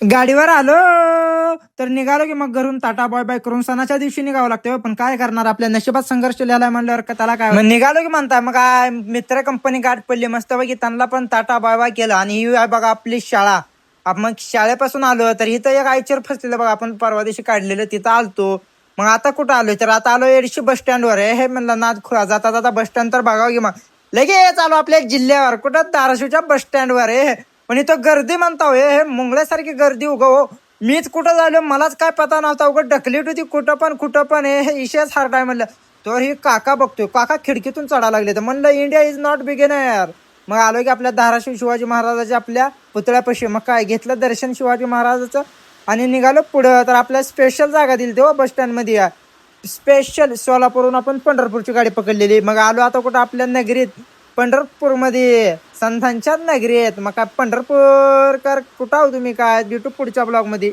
गाडीवर आलो तर निघालो की मग घरून टाटा बाय बाय करून सणाच्या दिवशी निघावं लागतं हो. पण काय करणार, आपल्या नशिबात संघर्ष लिहायला म्हणल्यावर त्याला काय. मग निघालो की म्हणताय मग काय मित्र कंपनी गाठ पडली मस्त बघी, त्यांना पण टाटा बाय बाय केलं. आणि ही आहे बघा आपली शाळा. मग शाळेपासून आलो तर इथं एक आईचर फसलेलं बघा, आपण परवा दिवशी काढलेलं तिथं आलतो. मग आता कुठं आलोय तर आता आलो एडशी बस स्टँडवर आहे. हे म्हणलं नाद खुळा, जाता जाता बस स्टँड तर बघावं की मग लगेच आलो आपल्या जिल्ह्यावर, कुठं धाराशिवच्या बस स्टँडवर आहे. पण इथं गर्दी म्हणता हो, हे मुंगळ्यासारखी गर्दी उगा हो. मीच कुठं झालो मलाच काय पता नव्हता, उघड ढकलीट होती कुठं पण हे इशेच हार्ड आहे म्हणलं. तर ही काका बघतोय, काका खिडकीतून चढा लागले. तर म्हणलं इंडिया इज नॉट बिगिन यार. मग आलो की आपल्या धाराशिव शिवाजी महाराजाच्या आपल्या पुतळ्यापाशी, मग काय घेतलं दर्शन शिवाजी महाराजाचं आणि निघालो पुढं. तर आपल्या स्पेशल जागा दिली तेव्हा बस स्टँड मध्ये या स्पेशल सोलापूरहून आपण पंढरपूरची गाडी पकडलेली. मग आलो आता कुठं आपल्या नगरीत पंढरपूरमध्ये, संतांच्या नगरी आहेत. मग काय पंढरपूरकर कुठं आहो तुम्ही, काय भेटू पुढच्या ब्लॉग मध्ये.